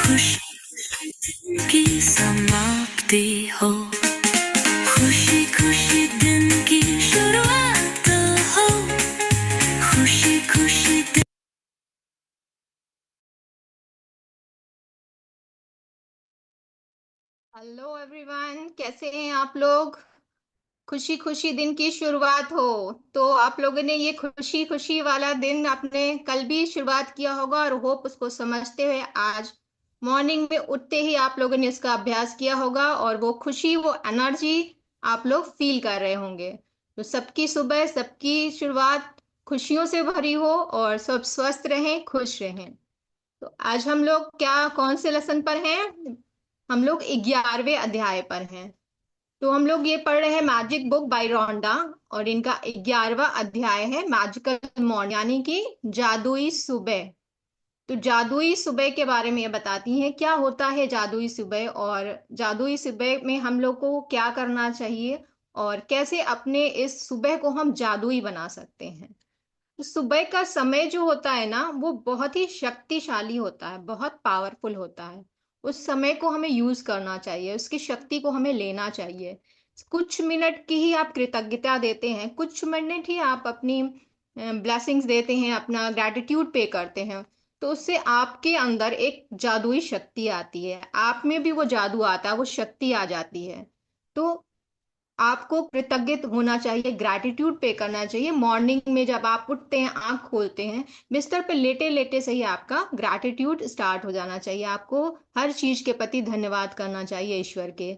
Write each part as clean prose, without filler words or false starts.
खुशी की समाप्ति हो, खुशी खुशी दिन की शुरुआत हो, खुशी खुशी दिन। हेलो एवरीवन, कैसे हैं आप लोग। खुशी खुशी दिन की शुरुआत हो तो आप लोगों ने ये खुशी खुशी वाला दिन आपने कल भी शुरुआत किया होगा और होप उसको समझते हुए आज मॉर्निंग में उठते ही आप लोगों ने इसका अभ्यास किया होगा और वो खुशी वो एनर्जी आप लोग फील कर रहे होंगे। तो सबकी सुबह सबकी शुरुआत खुशियों से भरी हो और सब स्वस्थ रहें, खुश रहें। तो आज हम लोग क्या कौन से लेसन पर हैं। हम लोग 11वें अध्याय पर हैं। तो हम लोग ये पढ़ रहे हैं मैजिक बुक बाय रोंडा और इनका 11वां अध्याय है मैजिकल मॉर्निंग यानी कि जादुई सुबह। तो जादुई सुबह के बारे में ये बताती हैं क्या होता है जादुई सुबह और जादुई सुबह में हम लोग को क्या करना चाहिए और कैसे अपने इस सुबह को हम जादुई बना सकते हैं। तो सुबह का समय जो होता है ना वो बहुत ही शक्तिशाली होता है, बहुत पावरफुल होता है। उस समय को हमें यूज करना चाहिए, उसकी शक्ति को हमें लेना चाहिए। कुछ मिनट की ही आप कृतज्ञता देते हैं, कुछ मिनट ही आप अपनी ब्लेसिंग्स देते हैं, अपना ग्रैटिट्यूड पे करते हैं, तो उससे आपके अंदर एक जादुई शक्ति आती है, आप में भी वो जादू आता है, वो शक्ति आ जाती है। तो आपको कृतज्ञ होना चाहिए, ग्रैटिट्यूड पे करना चाहिए। मॉर्निंग में जब आप उठते हैं, आंख खोलते हैं, बिस्तर पे लेटे लेटे से ही आपका ग्रैटिट्यूड स्टार्ट हो जाना चाहिए। आपको हर चीज के प्रति धन्यवाद करना चाहिए ईश्वर के।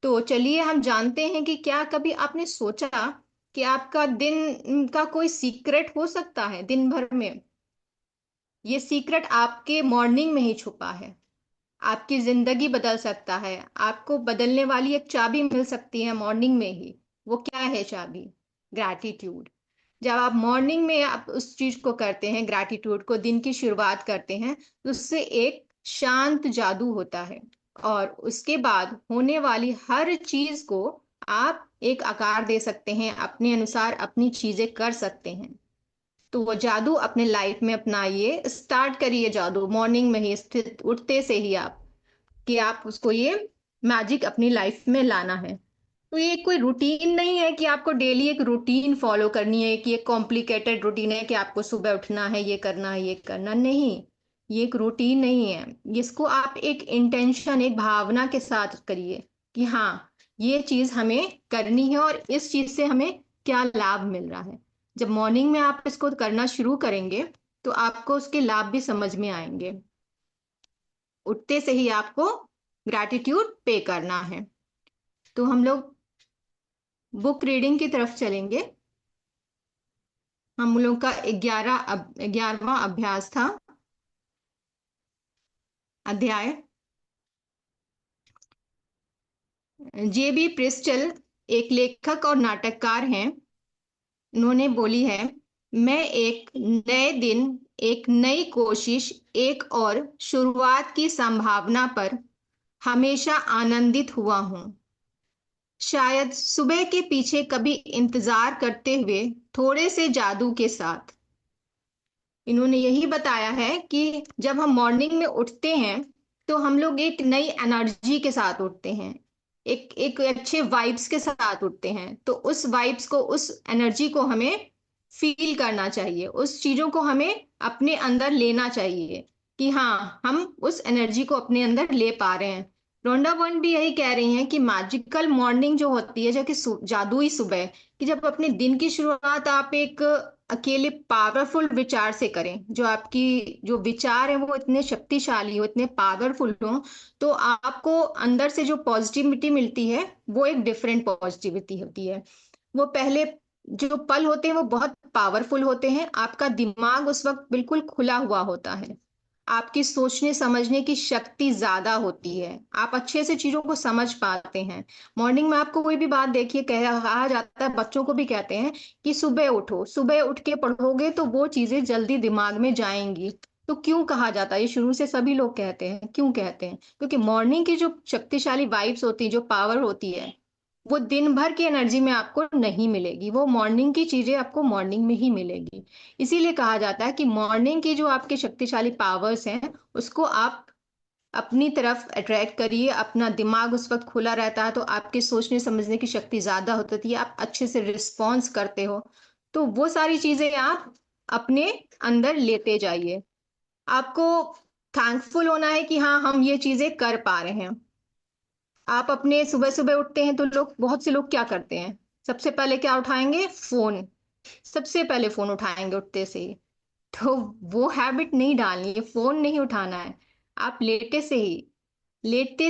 तो चलिए हम जानते हैं कि क्या कभी आपने सोचा कि आपका दिन का कोई सीक्रेट हो सकता है दिन भर में। ये सीक्रेट आपके मॉर्निंग में ही छुपा है, आपकी जिंदगी बदल सकता है, आपको बदलने वाली एक चाबी मिल सकती है मॉर्निंग में ही। वो क्या है चाबी? ग्रैटिट्यूड। जब आप मॉर्निंग में आप उस चीज को करते हैं, ग्रैटिट्यूड को दिन की शुरुआत करते हैं, तो उससे एक शांत जादू होता है और उसके बाद होने वाली हर चीज को आप एक आकार दे सकते हैं, अपने अनुसार अपनी चीजें कर सकते हैं। तो वो जादू अपने लाइफ में अपनाइए, स्टार्ट करिए जादू मॉर्निंग में ही, स्थित उठते से ही आप कि आप उसको ये मैजिक अपनी लाइफ में लाना है। तो ये कोई रूटीन नहीं है कि आपको डेली एक रूटीन फॉलो करनी है, कि एक कॉम्प्लिकेटेड रूटीन है कि आपको सुबह उठना है, ये करना है, ये करना नहीं। ये एक रूटीन नहीं है। इसको आप एक इंटेंशन, एक भावना के साथ करिए कि हाँ ये चीज हमें करनी है और इस चीज से हमें क्या लाभ मिल रहा है। जब मॉर्निंग में आप इसको करना शुरू करेंगे तो आपको उसके लाभ भी समझ में आएंगे। उठते से ही आपको ग्रैटिट्यूड पे करना है। तो हम लोग बुक रीडिंग की तरफ चलेंगे। हम लोग का 11वां अभ्यास था, अध्याय। जेबी प्रिस्टल एक लेखक और नाटककार हैं। उन्होंने बोली है, मैं एक नए दिन, एक नई कोशिश, एक और शुरुआत की संभावना पर हमेशा आनंदित हुआ हूं। शायद सुबह के पीछे कभी इंतजार करते हुए थोड़े से जादू के साथ। इन्होंने यही बताया है कि जब हम मॉर्निंग में उठते हैं तो हम लोग एक नई एनर्जी के साथ उठते हैं, एक एक अच्छे वाइब्स के साथ उठते हैं। तो उस वाइब्स को, उस एनर्जी को हमें फील करना चाहिए, उस चीजों को हमें अपने अंदर लेना चाहिए कि हाँ हम उस एनर्जी को अपने अंदर ले पा रहे हैं। रोंडा बर्न भी यही कह रही हैं कि मैजिकल मॉर्निंग जो होती है, जो कि जादुई सुबह, कि जब अपने दिन की शुरुआत आप एक अकेले पावरफुल विचार से करें, जो आपकी जो विचार है वो इतने शक्तिशाली हो, इतने पावरफुल हो, तो आपको अंदर से जो पॉजिटिविटी मिलती है वो एक डिफरेंट पॉजिटिविटी होती है। वो पहले जो पल होते हैं वो बहुत पावरफुल होते हैं, आपका दिमाग उस वक्त बिल्कुल खुला हुआ होता है, आपकी सोचने समझने की शक्ति ज्यादा होती है, आप अच्छे से चीजों को समझ पाते हैं। मॉर्निंग में आपको कोई भी बात देखिए, कहा जाता है, बच्चों को भी कहते हैं कि सुबह उठो, सुबह उठ के पढ़ोगे तो वो चीजें जल्दी दिमाग में जाएंगी। तो क्यों कहा जाता है? ये शुरू से सभी लोग कहते हैं। क्यों कहते हैं? क्योंकि मॉर्निंग की जो शक्तिशाली वाइब्स होती है, जो पावर होती है, वो दिन भर की एनर्जी में आपको नहीं मिलेगी, वो मॉर्निंग की चीजें आपको मॉर्निंग में ही मिलेगी। इसीलिए कहा जाता है कि मॉर्निंग की जो आपके शक्तिशाली पावर्स हैं उसको आप अपनी तरफ अट्रैक्ट करिए। अपना दिमाग उस वक्त खुला रहता है तो आपके सोचने समझने की शक्ति ज्यादा होती है, आप अच्छे से रिस्पॉन्स करते हो। तो वो सारी चीजें आप अपने अंदर लेते जाइए। आपको थैंकफुल होना है कि हाँ, हम ये चीजें कर पा रहे हैं। आप अपने सुबह सुबह उठते हैं तो लोग, बहुत से लोग क्या करते हैं, सबसे पहले क्या उठाएंगे, फोन। सबसे पहले फोन उठाएंगे उठते से ही। तो वो हैबिट नहीं डालनी है, फोन नहीं उठाना है। आप लेटते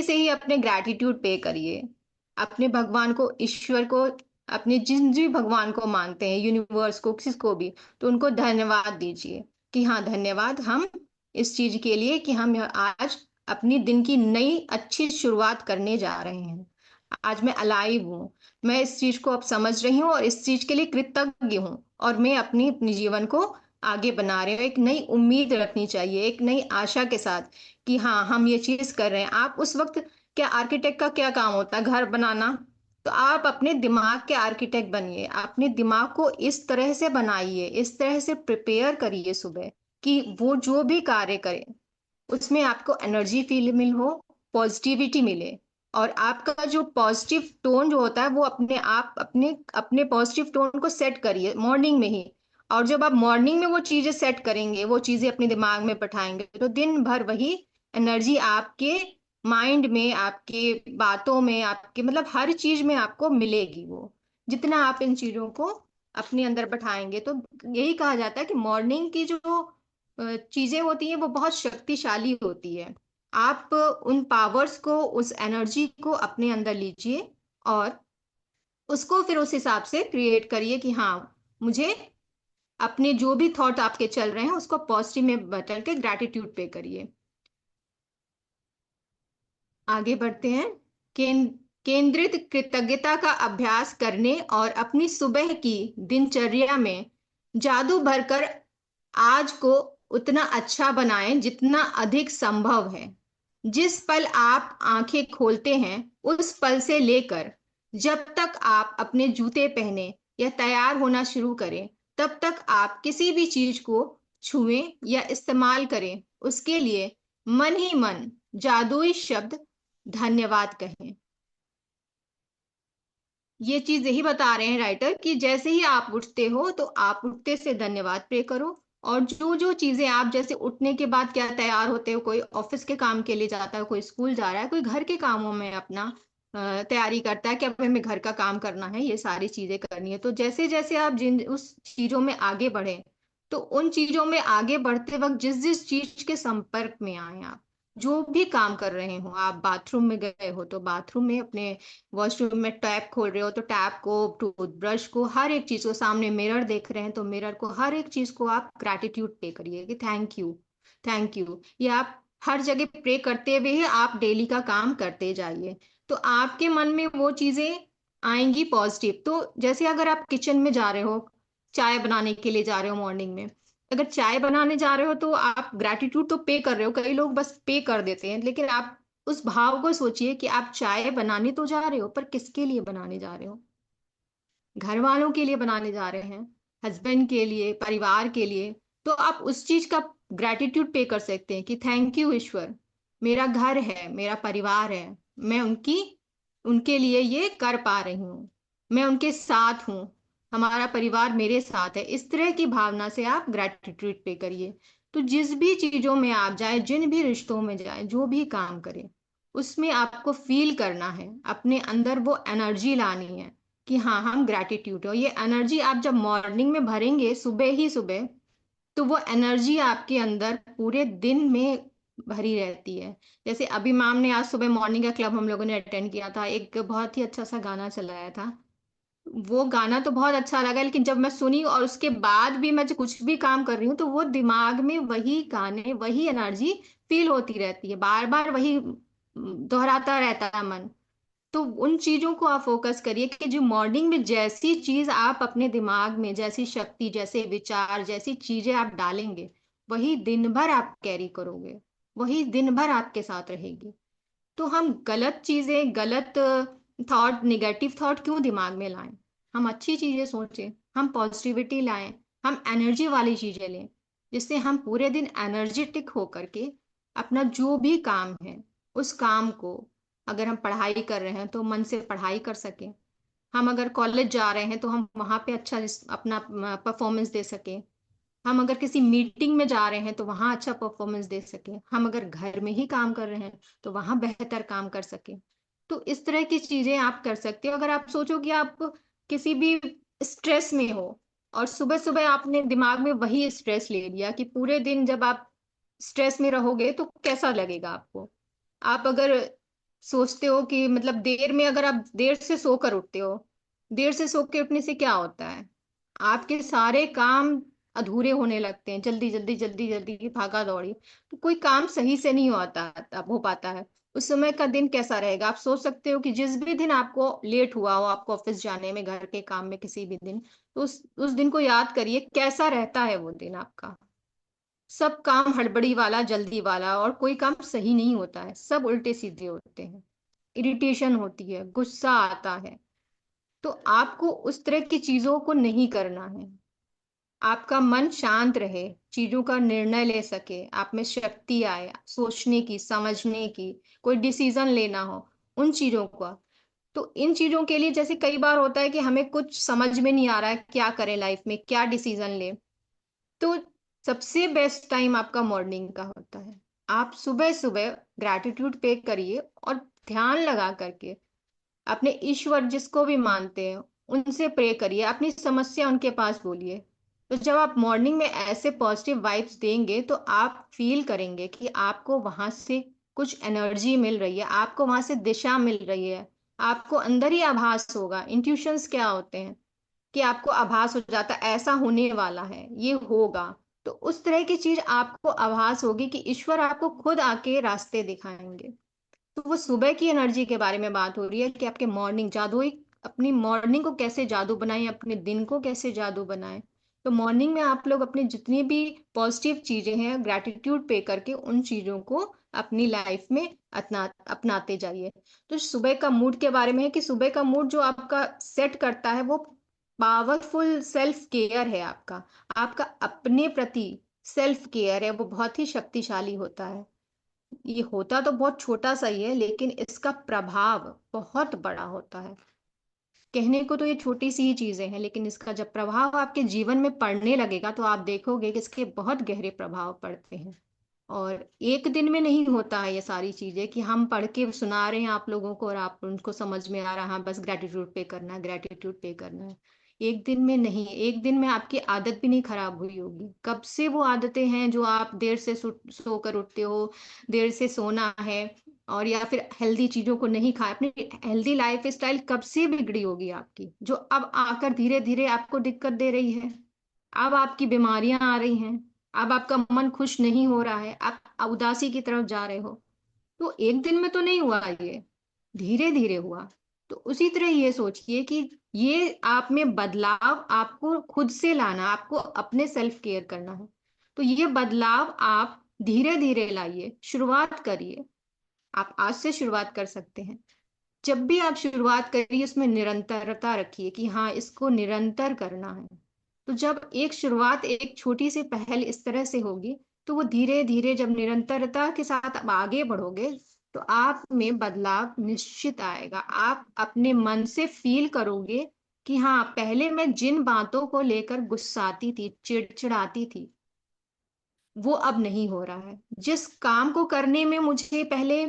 से ही अपने ग्रैटिट्यूड पे करिए। अपने भगवान को, ईश्वर को, अपने जिन भी भगवान को मानते हैं, यूनिवर्स को, किसी को भी, तो उनको धन्यवाद दीजिए कि हाँ, धन्यवाद हम इस चीज के लिए कि हम आज अपनी दिन की नई अच्छी शुरुआत करने जा रहे हैं। आज मैं अलाइव हूँ, मैं इस चीज को अब समझ रही हूँ और इस चीज के लिए कृतज्ञ हूँ, और मैं अपनी अपने जीवन को आगे बना रहे हो। एक नई उम्मीद रखनी चाहिए, एक नई आशा के साथ कि हाँ, हम ये चीज कर रहे हैं। आप उस वक्त, क्या आर्किटेक्ट का क्या काम होता है, घर बनाना। तो आप अपने दिमाग के आर्किटेक्ट बनिए, अपने दिमाग को इस तरह से बनाइए, इस तरह से प्रिपेयर करिए सुबह, कि वो जो भी कार्य करे उसमें आपको एनर्जी फील मिल हो, पॉजिटिविटी मिले। और आपका जो पॉजिटिव टोन जो होता है, वो अपने आप अपने अपने पॉजिटिव टोन को सेट करिए मॉर्निंग में ही। और जब आप मॉर्निंग में वो चीजें सेट करेंगे, वो चीजें अपने दिमाग में बैठाएंगे, तो दिन भर वही एनर्जी आपके माइंड में, आपके बातों में, आपके मतलब हर चीज में आपको मिलेगी। वो जितना आप इन चीजों को अपने अंदर बैठाएंगे, तो यही कहा जाता है कि मॉर्निंग की जो चीजें होती हैं वो बहुत शक्तिशाली होती है। आप उन पावर्स को, उस एनर्जी को अपने अंदर लीजिए और उसको फिर उस हिसाब से क्रिएट करिए कि हाँ, मुझे अपने जो भी थॉट आपके चल रहे हैं उसको पॉजिटिव में बदल के ग्रैटिट्यूड पे करिए। आगे बढ़ते हैं। केंद्रित कृतज्ञता का अभ्यास करने और अपनी सुबह की दिनचर्या में जादू भरकर आज को उतना अच्छा बनाएं जितना अधिक संभव है। जिस पल आप आंखें खोलते हैं, उस पल से लेकर जब तक आप अपने जूते पहने या तैयार होना शुरू करें, तब तक आप किसी भी चीज को छुएं या इस्तेमाल करें, उसके लिए मन ही मन जादुई शब्द धन्यवाद कहें। ये चीज यही बता रहे हैं राइटर कि जैसे ही आप उठते हो तो आप उठते से धन्यवाद प्रे करो। और जो जो चीजें आप, जैसे उठने के बाद क्या तैयार होते हो, कोई ऑफिस के काम के लिए जाता है, कोई स्कूल जा रहा है, कोई घर के कामों में अपना तैयारी करता है कि अब हमें घर का काम करना है, ये सारी चीजें करनी है। तो जैसे जैसे आप जिन उस चीजों में आगे बढ़े, तो उन चीजों में आगे बढ़ते वक्त जिस जिस चीज के संपर्क में आए आप, जो भी काम कर रहे हो, आप बाथरूम में गए हो तो बाथरूम में, अपने वॉशरूम में टैप खोल रहे हो तो टैप को, टूथब्रश को, हर एक चीज को, सामने मिरर देख रहे हैं तो मिरर को, हर एक चीज को आप ग्रैटिट्यूड पे करिए कि थैंक यू, थैंक यू। ये आप हर जगह प्रे करते हुए ही आप डेली का काम करते जाइए, तो आपके मन में वो चीजें आएंगी पॉजिटिव। तो जैसे अगर आप किचन में जा रहे हो, चाय बनाने के लिए जा रहे हो मॉर्निंग में, अगर चाय बनाने जा रहे हो तो आप ग्रैटिट्यूड तो पे कर रहे हो, कई लोग बस पे कर देते हैं, लेकिन आप उस भाव को सोचिए कि आप चाय बनाने तो जा रहे हो, पर किसके लिए बनाने जा रहे हो। घर वालों के लिए बनाने जा रहे हैं, हस्बैंड के लिए, परिवार के लिए। तो आप उस चीज का ग्रैटिट्यूड पे कर सकते हैं कि थैंक यू ईश्वर, मेरा घर है, मेरा परिवार है, मैं उनके लिए ये कर पा रही हूँ, मैं उनके साथ हूँ, हमारा परिवार मेरे साथ है। इस तरह की भावना से आप ग्रैटिट्यूड पे करिए। तो जिस भी चीजों में आप जाए, जिन भी रिश्तों में जाए, जो भी काम करें, उसमें आपको फील करना है, अपने अंदर वो एनर्जी लानी है कि हाँ, हम ग्रैटिट्यूड हो। ये एनर्जी आप जब मॉर्निंग में भरेंगे, सुबह ही सुबह, तो वो एनर्जी आपके अंदर पूरे दिन में भरी रहती है। जैसे अभी मैम ने आज सुबह मॉर्निंग का क्लब हम लोगों ने अटेंड किया था, एक बहुत ही अच्छा सा गाना चलाया था। वो गाना तो बहुत अच्छा लगा, लेकिन जब मैं सुनी और उसके बाद भी मैं जो कुछ भी काम कर रही हूँ, तो वो दिमाग में वही गाने, वही एनर्जी फील होती रहती है, बार बार वही दोहराता रहता है मन। तो उन चीजों को आप फोकस करिए कि जो मॉर्निंग में जैसी चीज आप अपने दिमाग में, जैसी शक्ति, जैसे विचार, जैसी चीजें आप डालेंगे, वही दिन भर आप कैरी करोगे, वही दिन भर आपके साथ रहेगी। तो हम गलत चीजें, गलत थॉट, निगेटिव थॉट क्यों दिमाग में लाएं। हम अच्छी चीजें सोचें, हम पॉजिटिविटी लाएं, हम एनर्जी वाली चीजें लें, जिससे हम पूरे दिन एनर्जेटिक होकर के अपना जो भी काम है उस काम को, अगर हम पढ़ाई कर रहे हैं तो मन से पढ़ाई कर सकें। हम अगर कॉलेज जा रहे हैं तो हम वहां पे अच्छा अपना परफॉर्मेंस दे सकें। हम अगर किसी मीटिंग में जा रहे हैं तो वहां अच्छा परफॉर्मेंस दे सकें। हम अगर घर में ही काम कर रहे हैं तो वहां बेहतर काम कर सकें। तो इस तरह की चीजें आप कर सकते हो। अगर आप सोचो कि आप किसी भी स्ट्रेस में हो और सुबह सुबह आपने दिमाग में वही स्ट्रेस ले लिया, कि पूरे दिन जब आप स्ट्रेस में रहोगे तो कैसा लगेगा आपको। आप अगर सोचते हो कि मतलब देर में, अगर आप देर से सोकर उठते हो, देर से सो के उठने से क्या होता है, आपके सारे काम अधूरे होने लगते हैं। जल्दी जल्दी जल्दी जल्दी की भागा दौड़ी, तो कोई काम सही से नहीं हो पाता है। उस समय का दिन कैसा रहेगा, आप सोच सकते हो कि जिस भी दिन आपको लेट हुआ हो, आपको ऑफिस जाने में, घर के काम में, किसी भी दिन, तो उस दिन को याद करिए कैसा रहता है वो दिन आपका। सब काम हड़बड़ी वाला, जल्दी वाला, और कोई काम सही नहीं होता है, सब उल्टे सीधे होते हैं। इरिटेशन होती है, गुस्सा आता है। तो आपको उस तरह की चीजों को नहीं करना है। आपका मन शांत रहे, चीजों का निर्णय ले सके, आप में शक्ति आए सोचने की, समझने की, कोई डिसीजन लेना हो उन चीजों का। तो इन चीजों के लिए, जैसे कई बार होता है कि हमें कुछ समझ में नहीं आ रहा है, क्या करें लाइफ में, क्या डिसीजन ले, तो सबसे बेस्ट टाइम आपका मॉर्निंग का होता है। आप सुबह सुबह ग्रैटिट्यूड पे करिए और ध्यान लगा करके अपने ईश्वर जिसको भी मानते हैं उनसे प्रे करिए, अपनी समस्या उनके पास बोलिए। तो जब आप मॉर्निंग में ऐसे पॉजिटिव वाइब्स देंगे तो आप फील करेंगे कि आपको वहां से कुछ एनर्जी मिल रही है, आपको वहां से दिशा मिल रही है। आपको अंदर ही आभास होगा। इंट्यूशंस क्या होते हैं कि आपको आभास हो जाता है ऐसा होने वाला है, ये होगा। तो उस तरह की चीज आपको आभास होगी कि ईश्वर आपको खुद आके रास्ते दिखाएंगे। तो वो सुबह की एनर्जी के बारे में बात हो रही है कि आपके मॉर्निंग जादू, अपनी मॉर्निंग को कैसे जादू बनाएं, अपने दिन को कैसे जादू बनाएं। तो मॉर्निंग में आप लोग अपनी जितनी भी पॉजिटिव चीजें हैं, ग्रैटिट्यूड पे करके उन चीजों को अपनी लाइफ में अपनाते जाइए। तो सुबह का मूड के बारे में है कि सुबह का मूड जो आपका सेट करता है वो पावरफुल सेल्फ केयर है। आपका आपका अपने प्रति सेल्फ केयर है, वो बहुत ही शक्तिशाली होता है। ये होता तो बहुत छोटा सा ही है, लेकिन इसका प्रभाव बहुत बड़ा होता है। कहने को तो ये छोटी सी ही चीजें हैं, लेकिन इसका जब प्रभाव आपके जीवन में पड़ने लगेगा तो आप देखोगे कि इसके बहुत गहरे प्रभाव पड़ते हैं। और एक दिन में नहीं होता है ये सारी चीजें कि हम पढ़ के सुना रहे हैं आप लोगों को और आप उनको समझ में आ रहा है, हाँ बस ग्रेटिट्यूड पे करना है, ग्रेटिट्यूड पे करना है। एक दिन में नहीं, एक दिन में आपकी आदत भी नहीं खराब हुई होगी। कब से वो आदतें हैं जो आप देर से सोकर उठते हो, देर से सोना है, और या फिर हेल्दी चीजों को नहीं खाए, अपनी हेल्दी लाइफ स्टाइल कब से बिगड़ी होगी आपकी, जो अब आकर धीरे धीरे आपको दिक्कत दे रही है। अब आपकी बीमारियां आ रही हैं। अब आपका मन खुश नहीं हो रहा है, आप उदासी की तरफ जा रहे हो। तो एक दिन में तो नहीं हुआ, ये धीरे धीरे हुआ। तो उसी तरह ये सोचिए कि ये आप में बदलाव आपको खुद से लाना, आपको अपने सेल्फ केयर करना है। तो ये बदलाव आप धीरे धीरे लाइए, शुरुआत करिए। आप आज से शुरुआत कर सकते हैं। जब भी आप शुरुआत करिए उसमें निरंतरता रखिए कि हाँ इसको निरंतर करना है। तो जब एक शुरुआत, एक छोटी सी पहल इस तरह से होगी, तो वो धीरे धीरे जब निरंतरता के साथ आप आगे बढ़ोगे तो आप में बदलाव निश्चित आएगा। आप अपने मन से फील करोगे कि हाँ पहले मैं जिन बातों को लेकर गुस्साती थी, चिड़चिड़ाती थी, वो अब नहीं हो रहा है। जिस काम को करने में मुझे पहले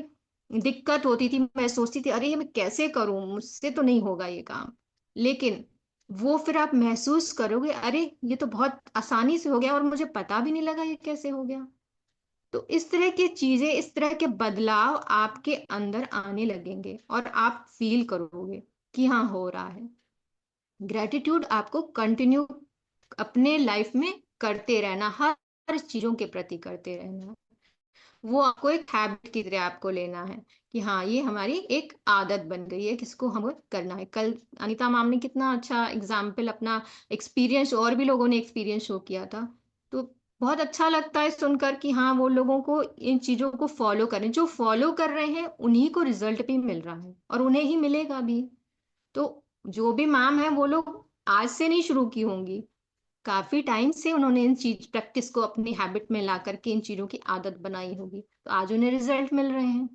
दिक्कत होती थी, मैं सोचती थी अरे ये मैं कैसे करूं, मुझसे तो नहीं होगा ये काम, लेकिन वो फिर आप महसूस करोगे अरे ये तो बहुत आसानी से हो गया और मुझे पता भी नहीं लगा ये कैसे हो गया। तो इस तरह की चीजें, इस तरह के बदलाव आपके अंदर आने लगेंगे और आप फील करोगे कि हाँ हो रहा है। ग्रेटिट्यूड आपको कंटिन्यू अपने लाइफ में करते रहना, हर चीजों के प्रति करते रहना। वो आपको एक हैबिट की तरह आपको लेना है कि हाँ ये हमारी एक आदत बन गई है, किसको हमें करना है। कल अनीता मैम ने कितना अच्छा एग्जाम्पल, अपना एक्सपीरियंस, और भी लोगों ने एक्सपीरियंस शो किया था। तो बहुत अच्छा लगता है सुनकर कि हाँ वो लोगों को इन चीजों को फॉलो करें, जो फॉलो कर रहे हैं उन्हीं को रिजल्ट भी मिल रहा है और उन्हें ही मिलेगा भी। तो जो भी मैम है वो लोग आज से नहीं शुरू की होंगी, काफी टाइम से उन्होंने इन चीज प्रैक्टिस को अपनी हैबिट में ला करके इन चीजों की आदत बनाई होगी, तो आज उन्हें रिजल्ट मिल रहे हैं।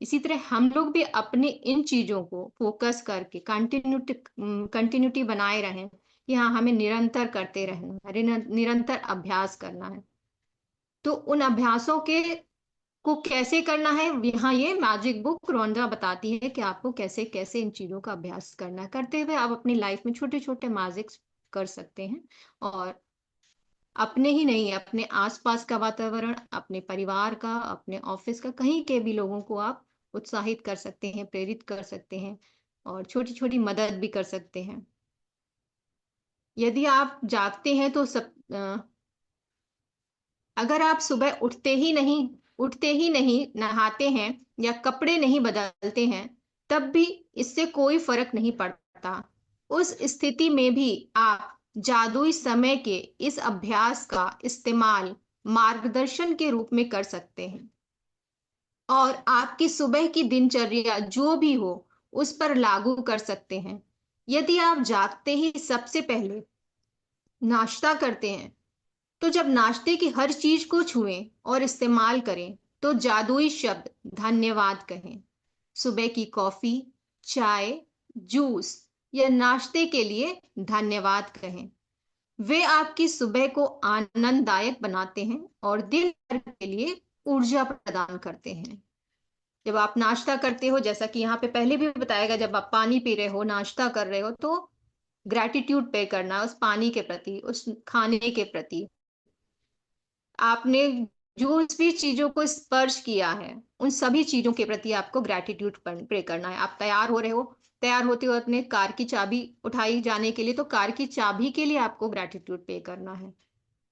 इसी तरह हम लोग भी अपने इन चीजों को फोकस करके कंटिन्यूटी बनाए रहें कि हाँ, हमें निरंतर करते रहना है, निरंतर अभ्यास करना है। तो उन अभ्यासों के को कैसे करना है, यहाँ ये मैजिक बुक रोंडा बताती है कि आपको कैसे कैसे इन चीजों का अभ्यास करना है। करते हुए आप अपनी लाइफ में छोटे छोटे मैजिक्स कर सकते हैं, और अपने ही नहीं, अपने आसपास का वातावरण, अपने परिवार का, अपने ऑफिस का, कहीं के भी लोगों को आप उत्साहित कर सकते हैं, प्रेरित कर सकते हैं, और छोटी छोटी मदद भी कर सकते हैं। यदि आप जागते हैं तो अगर आप सुबह उठते ही नहीं नहाते हैं या कपड़े नहीं बदलते हैं, तब भी इससे कोई फर्क नहीं पड़ता। उस स्थिति में भी आप जादुई समय के इस अभ्यास का इस्तेमाल मार्गदर्शन के रूप में कर सकते हैं, और आपकी सुबह की दिनचर्या जो भी हो उस पर लागू कर सकते हैं। यदि आप जागते ही सबसे पहले नाश्ता करते हैं, तो जब नाश्ते की हर चीज को छुएं और इस्तेमाल करें, तो जादुई शब्द धन्यवाद कहें। सुबह की कॉफी, चाय, जूस या नाश्ते के लिए धन्यवाद कहें। वे आपकी सुबह को आनंददायक बनाते हैं और दिन भर के लिए ऊर्जा प्रदान करते हैं। जब आप नाश्ता करते हो, जैसा कि यहाँ पे पहले भी बताया गया, जब आप पानी पी रहे हो, नाश्ता कर रहे हो, तो ग्रैटिट्यूड पे करना उस पानी के प्रति, उस खाने के प्रति। आपने जो भी चीजों को स्पर्श किया है, उन सभी चीजों के प्रति आपको ग्रैटिट्यूड पे करना है। आप तैयार हो रहे हो, तैयार होते हो अपने कार की चाबी उठाई जाने के लिए, तो कार की चाबी के लिए आपको ग्रैटिट्यूड पे करना है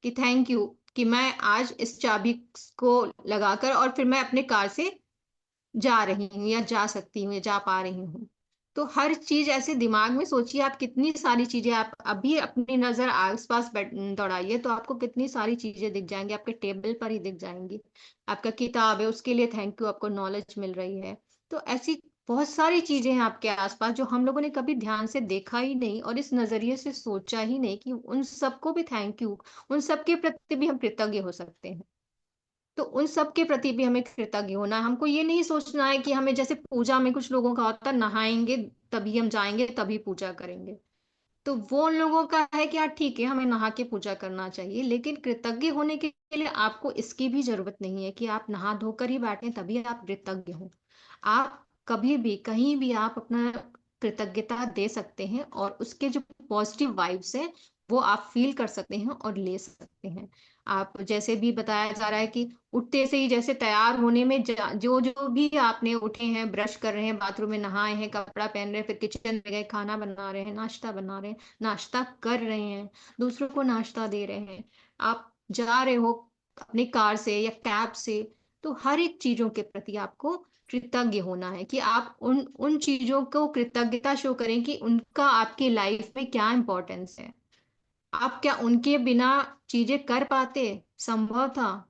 कि थैंक यू कि मैं आज इस चाबी को लगाकर और फिर मैं अपने कार से जा रही हूँ, या जा सकती हूँ, या जा पा रही हूँ। तो हर चीज ऐसे दिमाग में सोचिए, आप कितनी सारी चीजें, आप अभी अपनी नजर आसपास दौड़ाइए तो आपको कितनी सारी चीजें दिख जाएंगी, आपके टेबल पर ही दिख जाएंगी। आपका किताब है, उसके लिए थैंक यू, आपको नॉलेज मिल रही है। तो ऐसी बहुत सारी चीजें हैं आपके आसपास जो हम लोगों ने कभी ध्यान से देखा ही नहीं, और इस नजरिए से सोचा ही नहीं कि उन सबको भी थैंक यू, उन सबके प्रति भी हम कृतज्ञ हो सकते हैं। तो उन सब के प्रति भी हमें कृतज्ञ होना है। हमको ये नहीं सोचना है कि हमें, जैसे पूजा में कुछ लोगों का होता है, नहाएंगे तभी हम जाएंगे, तभी पूजा करेंगे। तो वो उन लोगों का है कि यार ठीक है, हमें नहा के पूजा करना चाहिए, लेकिन कृतज्ञ होने के लिए आपको इसकी भी जरूरत नहीं है कि आप नहा धोकर ही बैठे तभी आप कृतज्ञ हो। आप कभी भी कहीं भी आप अपना कृतज्ञता दे सकते हैं, और उसके जो पॉजिटिव वाइब्स हैं वो आप फील कर सकते हैं और ले सकते हैं। आप जैसे भी बताया जा रहा है कि उठते से ही, जैसे तैयार होने में जो जो भी आपने उठे हैं, ब्रश कर रहे हैं, बाथरूम में नहाए हैं, कपड़ा पहन रहे हैं, फिर किचन में गए, खाना बना रहे हैं, नाश्ता बना रहे हैं, नाश्ता कर रहे हैं, दूसरों को नाश्ता दे रहे हैं, आप जा रहे हो अपनी कार से या कैब से, तो हर एक चीजों के प्रति आपको कृतज्ञ होना है कि आप उन उन चीजों को कृतज्ञता शो करें कि उनका आपकी लाइफ में क्या इंपॉर्टेंस है। आप क्या उनके बिना चीजें कर पाते? संभव था?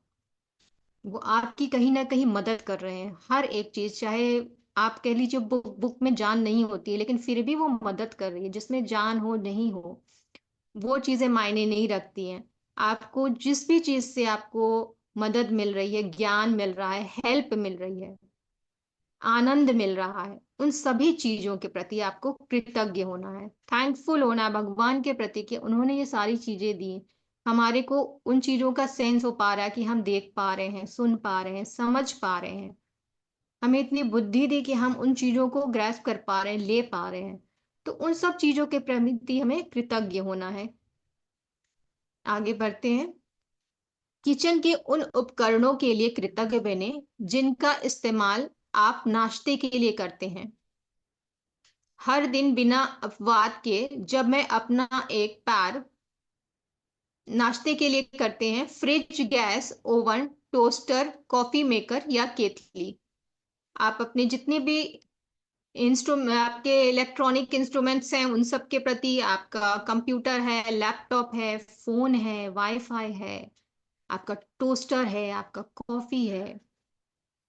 वो आपकी कहीं ना कहीं मदद कर रहे हैं, हर एक चीज, चाहे आप कह लीजिए बुक बुक में जान नहीं होती है, लेकिन फिर भी वो मदद कर रही है। जिसमें जान हो नहीं हो, वो चीजें मायने नहीं रखती हैं। आपको जिस भी चीज से आपको मदद मिल रही है, ज्ञान मिल रहा है, हेल्प मिल रही है, आनंद मिल रहा है, उन सभी चीजों के प्रति आपको कृतज्ञ होना है, थैंकफुल होना है भगवान के प्रति कि उन्होंने ये सारी चीजें दी। हमारे को उन चीजों का सेंस हो पा रहा है कि हम देख पा रहे हैं, सुन पा रहे हैं, समझ पा रहे हैं। हमें इतनी बुद्धि दी कि हम उन चीजों को ग्रैस्प कर पा रहे हैं, ले पा रहे हैं। तो उन सब चीजों के प्रति हमें कृतज्ञ होना है। आगे बढ़ते हैं। किचन के उन उपकरणों के लिए कृतज्ञ बने जिनका इस्तेमाल आप नाश्ते के लिए करते हैं। हर दिन बिना अपवाद के जब मैं अपना एक पैर नाश्ते के लिए करते हैं, fridge, gas, oven, toaster, coffee maker या केतली, आप अपने जितने भी इंस्ट्रूमेंट, आपके इलेक्ट्रॉनिक इंस्ट्रूमेंट्स हैं, उन सब के प्रति, आपका कंप्यूटर है, लैपटॉप है, फोन है, वाईफाई है, आपका टोस्टर है, आपका कॉफी है,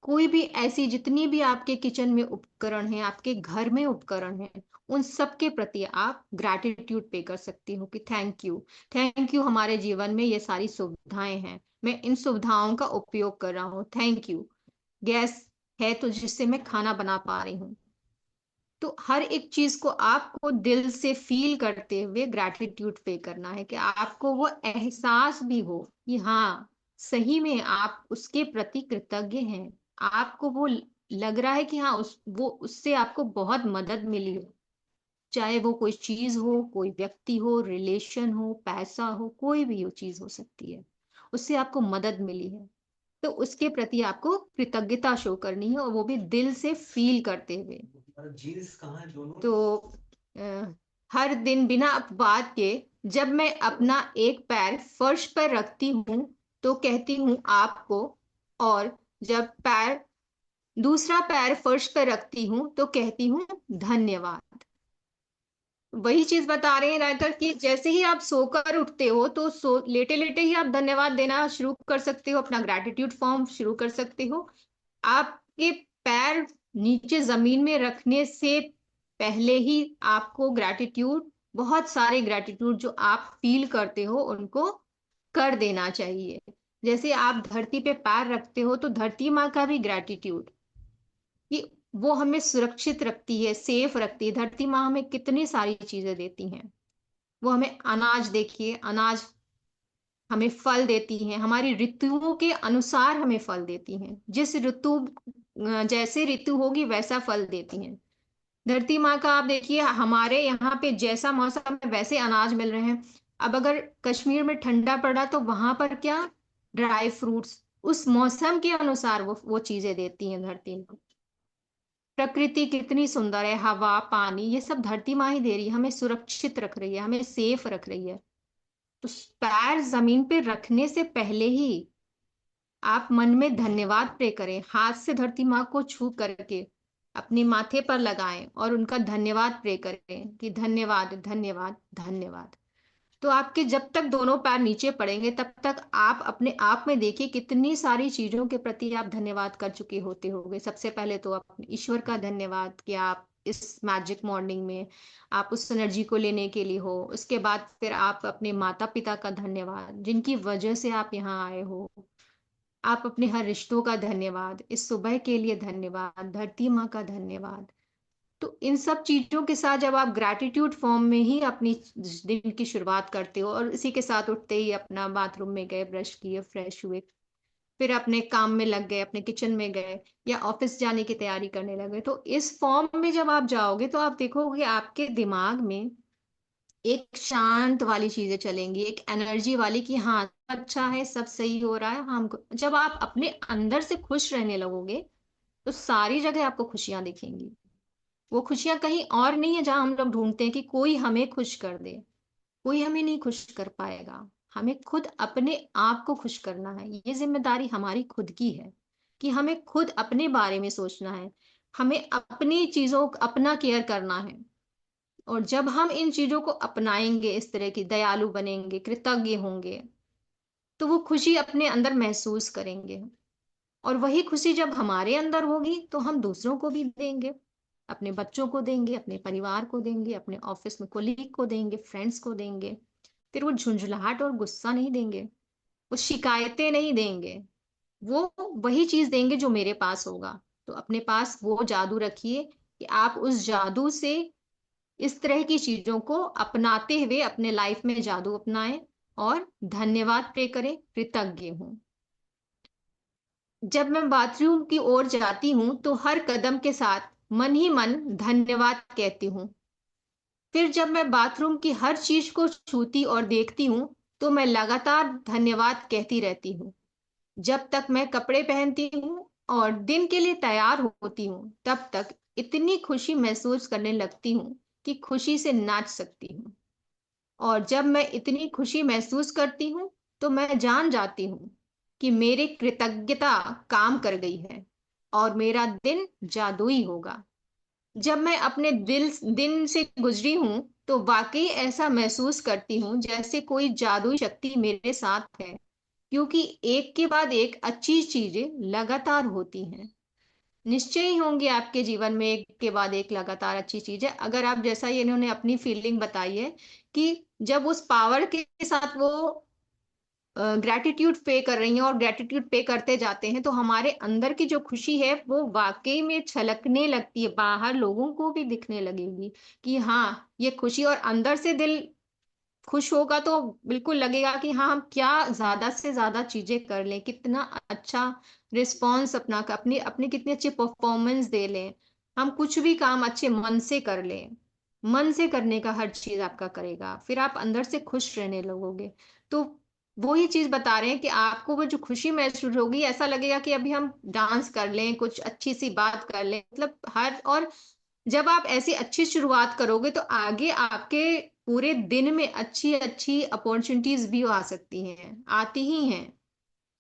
कोई भी ऐसी जितनी भी आपके किचन में उपकरण हैं, आपके घर में उपकरण हैं, उन सब के प्रति आप ग्रैटिट्यूड पे कर सकती हो कि थैंक यू हमारे जीवन में ये सारी सुविधाएं हैं, मैं इन सुविधाओं का उपयोग कर रहा हूँ, थैंक यू। गैस है तो जिससे मैं खाना बना पा रही हूँ। तो हर एक चीज को आपको दिल से फील करते हुए ग्रैटिट्यूड पे करना है कि आपको वो एहसास भी हो कि हाँ, सही में आप उसके प्रति कृतज्ञ हैं। आपको वो लग रहा है कि हाँ, वो उससे आपको बहुत मदद मिली हो, चाहे वो कोई चीज हो, कोई व्यक्ति हो, रिलेशन हो, पैसा हो, कोई भी वो चीज हो सकती है, उससे आपको मदद मिली है। तो उसके प्रति आपको कृतज्ञता शो करनी है, और वो भी दिल से फील करते हुए। जीन्स कहाँ है दोनों? तो हर दिन बिना अपवाद के जब मैं अपना एक पैर फर्श पर रखती हूँ तो कहती हूँ आपको, और जब पैर दूसरा पैर फर्श पर रखती हूँ तो कहती हूँ धन्यवाद। वही चीज बता रहे हैं राइटर कि जैसे ही आप सोकर उठते हो तो लेटे लेटे ही आप धन्यवाद देना शुरू कर सकते हो, अपना ग्रैटिट्यूड फॉर्म शुरू कर सकते हो। आपके पैर नीचे जमीन में रखने से पहले ही आपको ग्रैटिट्यूड, बहुत सारे ग्रैटिट्यूड जो आप फील करते हो उनको कर देना चाहिए। जैसे आप धरती पे पैर रखते हो तो धरती माँ का भी ग्रैटिट्यूड कि वो हमें सुरक्षित रखती है, सेफ रखती है। धरती माँ हमें कितनी सारी चीजें देती हैं। वो हमें अनाज, देखिए अनाज हमें फल देती हैं, हमारी ऋतुओं के अनुसार हमें फल देती हैं। जिस ऋतु जैसे ऋतु होगी वैसा फल देती हैं। धरती माँ का आप देखिए, हमारे यहाँ पे जैसा मौसम है वैसे अनाज मिल रहे हैं। अब अगर कश्मीर में ठंडा पड़ा तो वहां पर क्या, ड्राई फ्रूट्स उस मौसम के अनुसार वो चीजें देती हैं धरती माँ। प्रकृति कितनी सुंदर है, हवा पानी ये सब धरती माँ ही दे रही है, हमें सुरक्षित रख रही है, हमें सेफ रख रही है। तो पैर जमीन पे रखने से पहले ही आप मन में धन्यवाद प्रे करें, हाथ से धरती माँ को छू करके अपने माथे पर लगाएं और उनका धन्यवाद प्रे करें कि धन्यवाद धन्यवाद धन्यवाद। तो आपके जब तक दोनों पैर नीचे पड़ेंगे तब तक आप अपने आप में देखिए कितनी सारी चीजों के प्रति आप धन्यवाद कर चुके होते होंगे। सबसे पहले तो आप ईश्वर का धन्यवाद कि आप इस मैजिक मॉर्निंग में आप उस एनर्जी को लेने के लिए हो। उसके बाद फिर आप अपने माता पिता का धन्यवाद, जिनकी वजह से आप यहाँ आए हो। आप अपने हर रिश्तों का धन्यवाद, इस सुबह के लिए धन्यवाद, धरती माँ का धन्यवाद। तो इन सब चीजों के साथ जब आप ग्रैटिट्यूड फॉर्म में ही अपनी दिन की शुरुआत करते हो, और इसी के साथ उठते ही अपना बाथरूम में गए, ब्रश किए, फ्रेश हुए, फिर अपने काम में लग गए, अपने किचन में गए या ऑफिस जाने की तैयारी करने लगे, तो इस फॉर्म में जब आप जाओगे तो आप देखोगे आपके दिमाग में एक शांत वाली चीजें चलेंगी, एक एनर्जी वाली कि हाँ अच्छा है, सब सही हो रहा है हमको। जब आप अपने अंदर से खुश रहने लगोगे तो सारी जगह आपको खुशियां दिखेंगी। वो खुशियां कहीं और नहीं है जहां हम लोग ढूंढते हैं कि कोई हमें खुश कर दे। कोई हमें नहीं खुश कर पाएगा, हमें खुद अपने आप को खुश करना है। ये जिम्मेदारी हमारी खुद की है कि हमें खुद अपने बारे में सोचना है, हमें अपनी चीजों अपना केयर करना है। और जब हम इन चीजों को अपनाएंगे, इस तरह की दयालु बनेंगे, कृतज्ञ होंगे, तो वो खुशी अपने अंदर महसूस करेंगे। और वही खुशी जब हमारे अंदर होगी तो हम दूसरों को भी देंगे, अपने बच्चों को देंगे, अपने परिवार को देंगे, अपने ऑफिस में कोलीग को देंगे, फ्रेंड्स को देंगे। फिर वो झुंझलाहट और गुस्सा नहीं देंगे, वो शिकायतें नहीं देंगे, वो वही चीज देंगे जो मेरे पास होगा। तो अपने पास वो जादू रखिए कि आप उस जादू से इस तरह की चीजों को अपनाते हुए अपने लाइफ में जादू अपनाएं और धन्यवाद प्रे करें, कृतज्ञ हूं। जब मैं बाथरूम की ओर जाती हूँ तो हर कदम के साथ मन ही मन धन्यवाद कहती हूँ। फिर जब मैं बाथरूम की हर चीज को छूती और देखती हूँ तो मैं लगातार धन्यवाद कहती रहती हूँ। जब तक मैं कपड़े पहनती हूँ और दिन के लिए तैयार होती हूँ तब तक इतनी खुशी महसूस करने लगती हूँ कि खुशी से नाच सकती हूँ। और जब मैं इतनी खुशी महसूस करती हूँ तो मैं जान जाती हूँ कि मेरी कृतज्ञता काम कर गई है और मेरा दिन जादुई होगा। जब मैं अपने दिन से गुजरी हूँ तो वाकई ऐसा महसूस करती हूँ जैसे कोई जादुई शक्ति मेरे साथ है, क्योंकि एक के बाद एक अच्छी चीजें लगातार होती हैं। निश्चय ही होंगी आपके जीवन में एक के बाद एक लगातार अच्छी चीजें, अगर आप, जैसा ये इन्होंने अपनी फीलिंग बताई है कि जब उस पावर के साथ वो ग्रैटिट्यूड पे कर रही हैं और ग्रैटिट्यूड पे करते जाते हैं, तो हमारे अंदर की जो खुशी है वो वाकई में छलकने लगती है, बाहर लोगों को भी दिखने लगेगी कि हाँ, ये खुशी, और अंदर से दिल खुश होगा तो बिल्कुल लगेगा कि हाँ, हम क्या ज्यादा से ज्यादा चीजें कर लें, कितना अच्छा रिस्पॉन्स अपना, अपनी अपनी कितनी अच्छी परफॉर्मेंस दे लें, हम कुछ भी काम अच्छे मन से कर लें। मन से करने का हर चीज आपका करेगा, फिर आप अंदर से खुश रहने लगोगे। तो वो ही चीज बता रहे हैं कि आपको वो जो खुशी महसूस होगी, ऐसा लगेगा कि अभी हम डांस कर लें, कुछ अच्छी सी बात कर लें, मतलब हर, और जब आप ऐसी अच्छी शुरुआत करोगे तो आगे आपके पूरे दिन में अच्छी अच्छी अपॉर्चुनिटीज भी आ सकती हैं, आती ही हैं।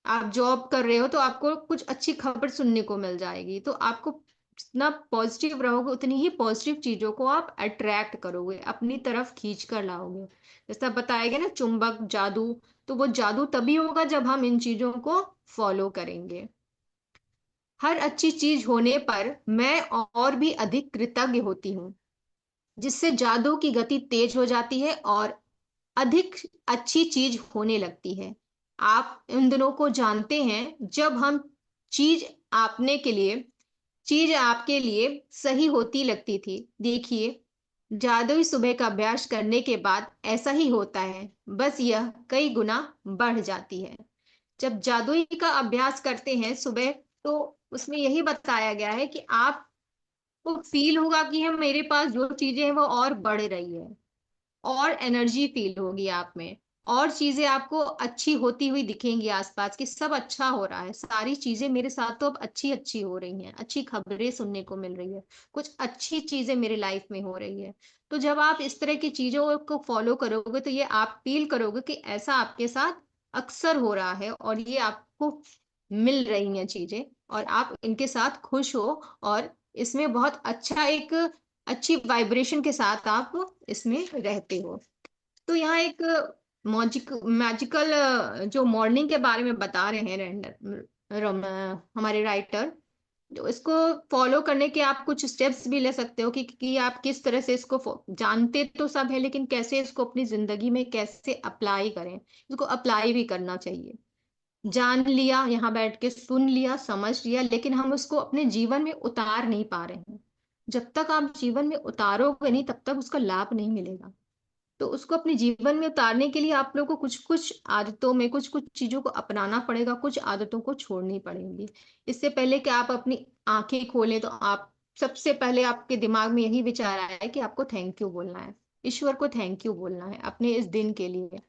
आप जॉब कर रहे हो तो आपको कुछ अच्छी खबर सुनने को मिल जाएगी, तो आपको जितना पॉजिटिव रहोगे उतनी ही पॉजिटिव चीजों को आप अट्रैक्ट करोगे, अपनी तरफ खींच कर लाओगे। जैसा बताया गया ना, चुंबक जादू, तो वो जादू तभी होगा जब हम इन चीजों को फॉलो करेंगे। हर अच्छी चीज होने पर मैं और भी अधिक कृतज्ञ होती हूँ, जिससे जादू की गति तेज हो जाती है और अधिक अच्छी चीज होने लगती है। आप इन दिनों को जानते हैं, जब हम चीज आपने के लिए चीज आपके लिए सही होती लगती थी। देखिए, जादुई सुबह का अभ्यास करने के बाद ऐसा ही होता है, बस यह कई गुना बढ़ जाती है। जब जादुई का अभ्यास करते हैं सुबह, तो उसमें यही बताया गया है कि आपको फील होगा कि हम, मेरे पास जो चीजें हैं वो और बढ़ रही है, और एनर्जी फील होगी आप में, और चीजें आपको अच्छी होती हुई दिखेंगी आसपास की, सब अच्छा हो रहा है, सारी चीजें मेरे साथ तो अब अच्छी अच्छी हो रही हैं, अच्छी खबरें सुनने को मिल रही है, कुछ अच्छी चीजें मेरी लाइफ में हो रही है। तो जब आप इस तरह की चीजों को फॉलो करोगे तो ये आप फील करोगे कि ऐसा आपके साथ अक्सर हो रहा है, और ये आपको मिल रही हैं चीजें, और आप इनके साथ खुश हो, और इसमें बहुत अच्छा एक अच्छी वाइब्रेशन के साथ आप इसमें रहते हो। तो यहाँ एक मैजिकल जो मॉर्निंग के बारे में बता रहे हैं हमारे राइटर, तो इसको फॉलो करने के आप कुछ स्टेप्स भी ले सकते हो कि आप किस तरह से इसको जानते तो सब है, लेकिन कैसे इसको अपनी जिंदगी में कैसे अप्लाई करें, इसको अप्लाई भी करना चाहिए। जान लिया, यहाँ बैठ के सुन लिया, समझ लिया, लेकिन हम उसको अपने जीवन में उतार नहीं पा रहे हैं। जब तक आप जीवन में उतारोगे नहीं, तब तक उसका लाभ नहीं मिलेगा। तो उसको अपने जीवन में उतारने के लिए आप लोगों को कुछ कुछ आदतों में, कुछ कुछ चीजों को अपनाना पड़ेगा, कुछ आदतों को छोड़नी पड़ेंगी। इससे पहले कि आप अपनी आंखें खोलें, तो आप सबसे पहले आपके दिमाग में यही विचार आया है कि आपको थैंक यू बोलना है, ईश्वर को थैंक यू बोलना है अपने इस दिन के लिए,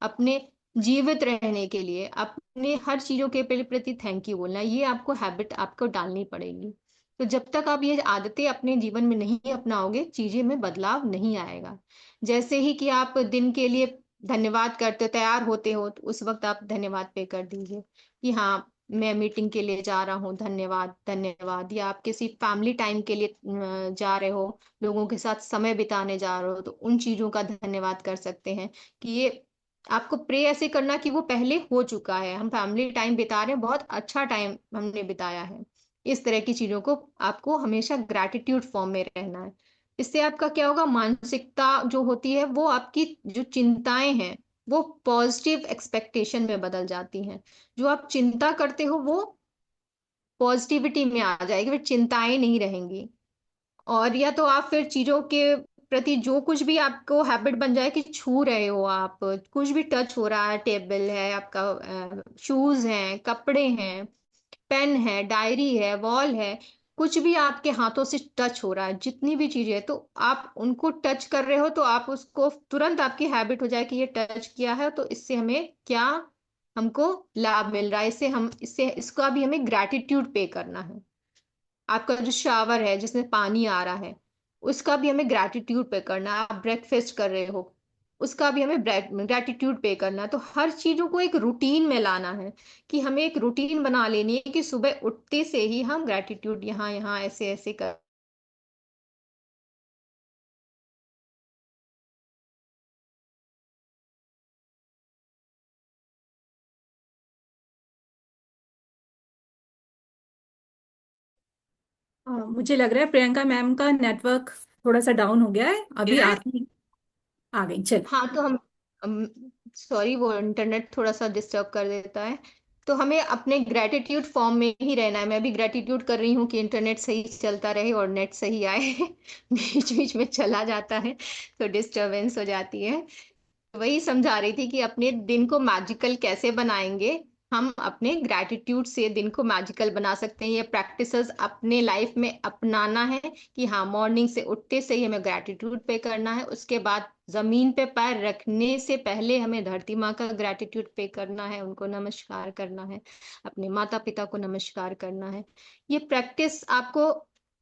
अपने जीवित रहने के लिए, अपने हर चीजों के प्रति थैंक यू बोलना है। ये आपको हैबिट आपको डालनी पड़ेगी। तो जब तक आप ये आदतें अपने जीवन में नहीं अपनाओगे, चीजें में बदलाव नहीं आएगा। जैसे ही कि आप दिन के लिए धन्यवाद करते तैयार होते हो, तो उस वक्त आप धन्यवाद पे कर दीजिए कि हाँ, मैं मीटिंग के लिए जा रहा हूँ, धन्यवाद धन्यवाद। या आप किसी फैमिली टाइम के लिए जा रहे हो, लोगों के साथ समय बिताने जा रहे हो, तो उन चीजों का धन्यवाद कर सकते हैं कि ये आपको प्रे ऐसे करना कि वो पहले हो चुका है, हम फैमिली टाइम बिता रहे हैं, बहुत अच्छा टाइम हमने बिताया है। इस तरह की चीजों को आपको हमेशा ग्रैटिट्यूड फॉर्म में रहना है। इससे आपका क्या होगा, मानसिकता जो होती है वो आपकी जो चिंताएं हैं वो पॉजिटिव एक्सपेक्टेशन में बदल जाती हैं। जो आप चिंता करते हो वो पॉजिटिविटी में आ जाएगी, फिर चिंताएं नहीं रहेंगी। और या तो आप फिर चीजों के प्रति जो कुछ भी आपको हैबिट बन जाए कि छू रहे हो आप, कुछ भी टच हो रहा है, टेबल है आपका, शूज हैं, कपड़े हैं, पेन है, डायरी है, वॉल है, कुछ भी आपके हाथों से टच हो रहा है, जितनी भी चीजें है, तो आप उनको टच कर रहे हो, तो आप उसको तुरंत आपकी हैबिट हो जाए कि ये टच किया है तो इससे हमें क्या, हमको लाभ मिल रहा है, इससे हम, इससे इसका भी हमें ग्रैटिट्यूड पे करना है। आपका जो शावर है जिसमें पानी आ रहा है, उसका भी हमें ग्रैटिट्यूड पे करना है। आप ब्रेकफास्ट कर रहे हो, उसका भी हमें ग्रैटिट्यूड पे करना है। तो हर चीजों को एक रूटीन में लाना है, कि हमें एक रूटीन बना लेनी है कि सुबह उठते से ही हम ग्रैटिट्यूड यहाँ यहाँ ऐसे ऐसे कर। मुझे लग रहा है प्रियंका मैम का नेटवर्क थोड़ा सा डाउन हो गया है, अभी आती आ गई। चल। हाँ तो हम सॉरी, वो इंटरनेट थोड़ा सा डिस्टर्ब कर देता है। तो हमें अपने ग्रेटिट्यूड फॉर्म में ही रहना है। मैं भी ग्रेटिट्यूड कर रही हूँ कि इंटरनेट सही चलता रहे और नेट सही आए। बीच बीच में चला जाता है तो डिस्टरबेंस हो जाती है। वही समझा रही थी कि अपने दिन को मैजिकल कैसे बनाएंगे। हम अपने ग्रैटिट्यूड से दिन को मैजिकल बना सकते हैं। ये प्रैक्टिसेस अपने लाइफ में अपनाना है कि हाँ, मॉर्निंग से उठते से ही हमें ग्रैटिट्यूड पे करना है। उसके बाद जमीन पे पैर रखने से पहले हमें धरती माँ का ग्रैटिट्यूड पे करना है, उनको नमस्कार करना है, अपने माता पिता को नमस्कार करना है। ये प्रैक्टिस आपको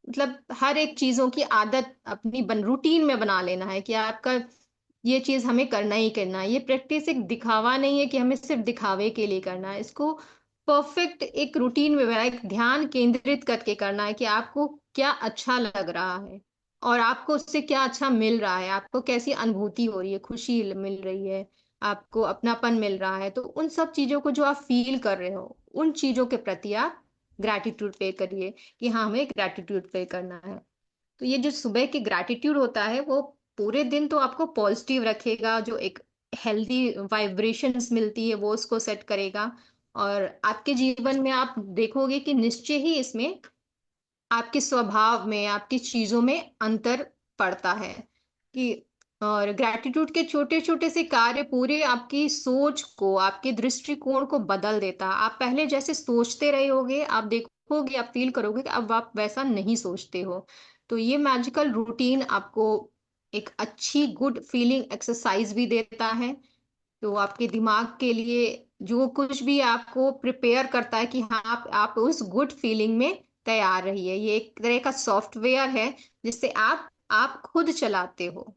मतलब हर एक चीजों की आदत अपनी रूटीन में बना लेना है कि आपका ये चीज हमें करना ही करना है। ये प्रैक्टिस एक दिखावा नहीं है कि हमें सिर्फ दिखावे के लिए करना है। इसको परफेक्ट एक रूटीन में बना, एक ध्यान केंद्रित करके करना है कि आपको क्या अच्छा लग रहा है और आपको उससे क्या अच्छा मिल रहा है, आपको कैसी अनुभूति हो रही है, खुशी मिल रही है, आपको अपनापन मिल रहा है। तो उन सब चीजों को जो आप फील कर रहे हो, उन चीजों के प्रति आप ग्रैटिट्यूड पे करिए कि हाँ, हमें ग्रैटिट्यूड पे करना है। तो ये जो सुबह की ग्रैटिट्यूड होता है वो पूरे दिन तो आपको पॉजिटिव रखेगा, जो एक हेल्दी वाइब्रेशंस मिलती है वो उसको सेट करेगा। और आपके जीवन में आप देखोगे कि निश्चय ही इसमें आपके स्वभाव में, आपकी चीजों में अंतर पड़ता है कि और ग्रैटिट्यूड के छोटे छोटे से कार्य पूरे आपकी सोच को, आपके दृष्टिकोण को बदल देता है। आप पहले जैसे सोचते रहे होगे, आप देखोगे, आप फील करोगे कि अब आप वैसा नहीं सोचते हो। तो ये मैजिकल रूटीन आपको एक अच्छी गुड फीलिंग एक्सरसाइज भी देता है। तो आपके दिमाग के लिए जो कुछ भी आपको प्रिपेयर करता है कि हाँ, आप उस गुड फीलिंग में तैयार रहिए। ये एक तरह का सॉफ्टवेयर है जिससे आप खुद चलाते हो।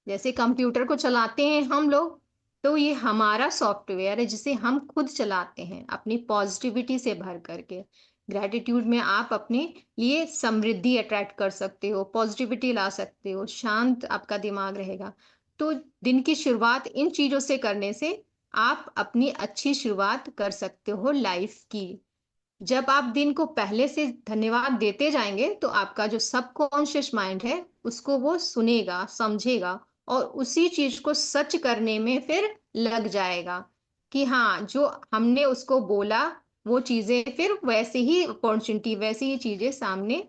जैसे कंप्यूटर को चलाते हैं हम लोग, तो ये हमारा सॉफ्टवेयर है जिसे हम खुद चलाते हैं अपनी पॉजिटिविटी से भर करके। ग्रेटिट्यूड में आप अपने लिए समृद्धि अट्रैक्ट कर सकते हो, पॉजिटिविटी ला सकते हो, शांत आपका दिमाग रहेगा। तो दिन की शुरुआत इन चीजों से करने से आप अपनी अच्छी शुरुआत कर सकते हो लाइफ की। जब आप दिन को पहले से धन्यवाद देते जाएंगे तो आपका जो सबकॉन्शियस माइंड है उसको वो सुनेगा, समझेगा और उसी चीज को सच करने में फिर लग जाएगा कि हाँ, जो हमने उसको बोला वो चीजें फिर वैसे ही अपॉर्चुनिटी, वैसी ही चीजें सामने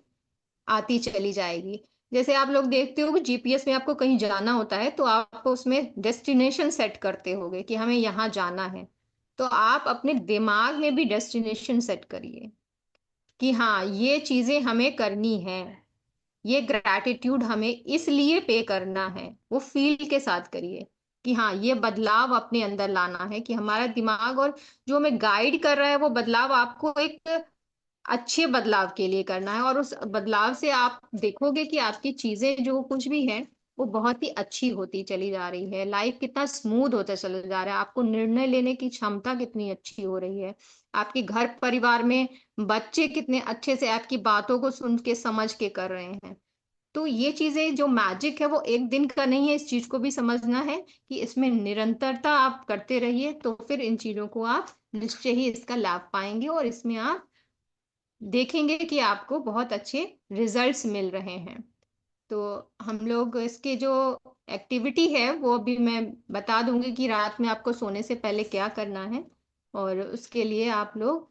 आती चली जाएगी। जैसे आप लोग देखते हो कि जीपीएस में आपको कहीं जाना होता है तो आप उसमें डेस्टिनेशन सेट करते होगे कि हमें यहाँ जाना है। तो आप अपने दिमाग में भी डेस्टिनेशन सेट करिए कि हाँ, ये चीजें हमें करनी है, ये ग्रैटिट्यूड हमें इसलिए पे करना है। वो फील के साथ करिए कि हाँ, ये बदलाव अपने अंदर लाना है कि हमारा दिमाग और जो हमें गाइड कर रहा है वो बदलाव आपको एक अच्छे बदलाव के लिए करना है। और उस बदलाव से आप देखोगे कि आपकी चीजें जो कुछ भी है वो बहुत ही अच्छी होती चली जा रही है। लाइफ कितना स्मूथ होता चला जा रहा है, आपको निर्णय लेने की क्षमता कितनी अच्छी हो रही है, आपके घर परिवार में बच्चे कितने अच्छे से आपकी बातों को सुन के समझ के कर रहे हैं। तो ये चीजें जो मैजिक है वो एक दिन का नहीं है। इस चीज को भी समझना है कि इसमें निरंतरता आप करते रहिए तो फिर इन चीजों को आप निश्चय ही इसका लाभ पाएंगे और इसमें आप देखेंगे कि आपको बहुत अच्छे रिजल्ट्स मिल रहे हैं। तो हम लोग इसके जो एक्टिविटी है वो अभी मैं बता दूंगी कि रात में आपको सोने से पहले क्या करना है। और उसके लिए आप लोग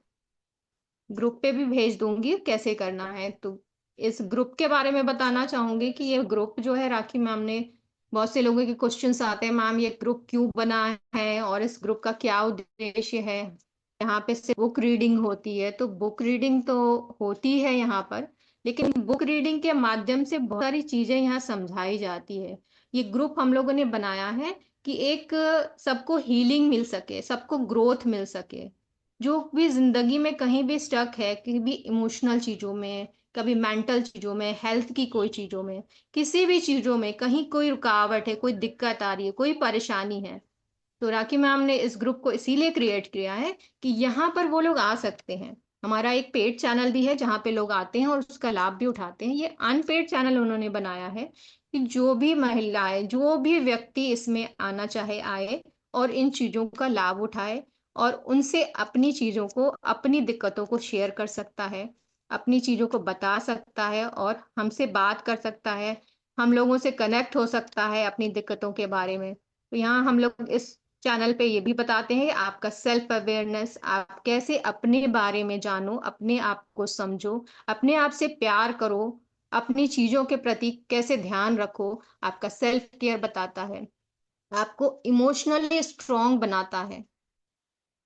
ग्रुप पे भी भेज दूंगी कैसे करना है। तो इस ग्रुप के बारे में बताना चाहूंगी कि ये ग्रुप जो है, राखी मैम ने बहुत से लोगों के क्वेश्चंस आते हैं, मैम ये ग्रुप क्यों बना है और इस ग्रुप का क्या उद्देश्य है। यहाँ पे से बुक रीडिंग होती है, तो बुक रीडिंग तो होती है यहाँ पर, लेकिन बुक रीडिंग के माध्यम से बहुत सारी चीजें यहाँ समझाई जाती है। ये ग्रुप हम लोगों ने बनाया है कि एक सबको हीलिंग मिल सके, सबको ग्रोथ मिल सके। जो भी जिंदगी में कहीं भी स्टक है, कहीं भी इमोशनल चीजों में, कभी मेंटल चीजों में, हेल्थ की कोई चीजों में, किसी भी चीजों में कहीं कोई रुकावट है, कोई दिक्कत आ रही है, कोई परेशानी है, तो राखी मैम ने इस ग्रुप को इसीलिए क्रिएट किया है कि यहाँ पर वो लोग आ सकते हैं। हमारा एक पेड चैनल भी है जहाँ पे लोग आते हैं और उसका लाभ भी उठाते हैं। ये अनपेड चैनल उन्होंने बनाया है कि जो भी महिलाएं, जो भी व्यक्ति इसमें आना चाहे आए और इन चीजों का लाभ उठाए और उनसे अपनी चीजों को, अपनी दिक्कतों को शेयर कर सकता है, अपनी चीजों को बता सकता है और हमसे बात कर सकता है, हम लोगों से कनेक्ट हो सकता है अपनी दिक्कतों के बारे में। तो यहाँ हम लोग इस चैनल पे ये भी बताते हैं आपका सेल्फ अवेयरनेस, आप कैसे अपने बारे में जानो, अपने आप को समझो, अपने आप से प्यार करो, अपनी चीजों के प्रति कैसे ध्यान रखो, आपका सेल्फ केयर बताता है, आपको इमोशनली स्ट्रांग बनाता है।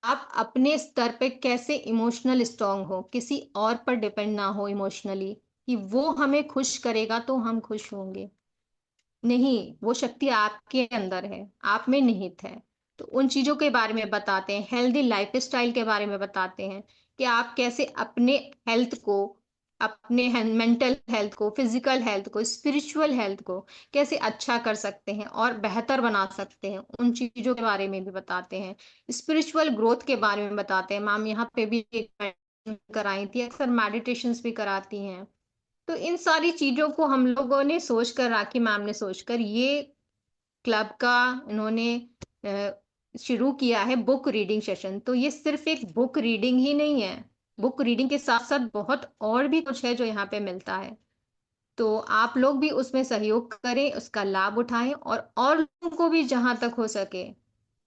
आप अपने स्तर पे कैसे इमोशनल स्ट्रांग हो, किसी और पर डिपेंड ना हो इमोशनली कि वो हमें खुश करेगा तो हम खुश होंगे। नहीं, वो शक्ति आपके अंदर है, आप में निहित है। तो उन चीजों के बारे में बताते हैं, हेल्दी लाइफस्टाइल के बारे में बताते हैं कि आप कैसे अपने हेल्थ को, अपने मेंटल हेल्थ को, फिजिकल हेल्थ को, स्पिरिचुअल हेल्थ को कैसे अच्छा कर सकते हैं और बेहतर बना सकते हैं। उन चीजों के बारे में भी बताते हैं, स्पिरिचुअल ग्रोथ के बारे में बताते हैं। मैम यहाँ पे भी एक कराई थी, अक्सर मेडिटेशंस भी कराती हैं। तो इन सारी चीजों को हम लोगों ने सोचकर, राखी मैम ने सोचकर ये क्लब का इन्होंने शुरू किया है बुक रीडिंग सेशन। तो ये सिर्फ एक बुक रीडिंग ही नहीं है, बुक रीडिंग के साथ साथ बहुत और भी कुछ है जो यहाँ पे मिलता है। तो आप लोग भी उसमें सहयोग करें, उसका लाभ उठाएं और लोगों को भी जहां तक हो सके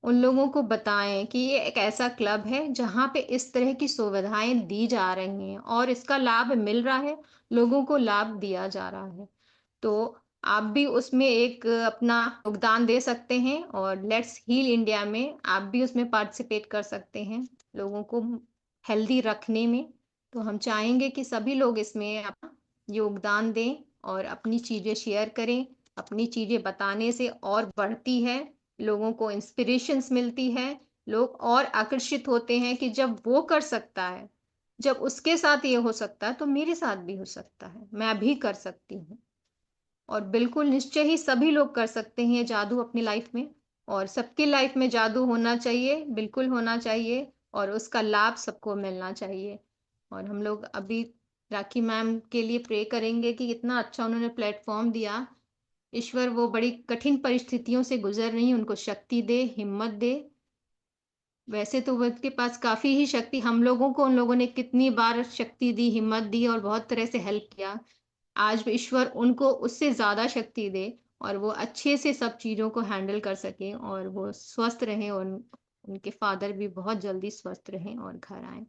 उन लोगों को बताएं कि ये एक ऐसा क्लब है जहां पे इस तरह की सुविधाएं दी जा रही हैं और इसका लाभ मिल रहा है, लोगों को लाभ दिया जा रहा है। तो आप भी उसमें एक अपना योगदान दे सकते हैं और लेट्स हील इंडिया में आप भी उसमें पार्टिसिपेट कर सकते हैं, लोगों को हेल्दी रखने में। तो हम चाहेंगे कि सभी लोग इसमें अपना योगदान दें और अपनी चीजें शेयर करें। अपनी चीजें बताने से और बढ़ती है, लोगों को इंस्पिरेशंस मिलती है, लोग और आकर्षित होते हैं कि जब वो कर सकता है, जब उसके साथ ये हो सकता है तो मेरे साथ भी हो सकता है, मैं भी कर सकती हूँ। और बिल्कुल निश्चय ही सभी लोग कर सकते हैं ये जादू अपनी लाइफ में, और सबकी लाइफ में जादू होना चाहिए, बिल्कुल होना चाहिए, और उसका लाभ सबको मिलना चाहिए। और हम लोग अभी राखी मैम के लिए प्रे करेंगे कि इतना अच्छा उन्होंने प्लेटफॉर्म दिया। ईश्वर वो बड़ी कठिन परिस्थितियों से गुजर रही, उनको शक्ति दे, हिम्मत दे। वैसे तो वो उसके पास काफी ही शक्ति, हम लोगों को उन लोगों ने कितनी बार शक्ति दी, हिम्मत दी और बहुत तरह से हेल्प किया। आज भी ईश्वर उनको उससे ज्यादा शक्ति दे और वो अच्छे से सब चीजों को हैंडल कर सके और वो स्वस्थ रहें और उनके फादर भी बहुत जल्दी स्वस्थ रहें और घर आए।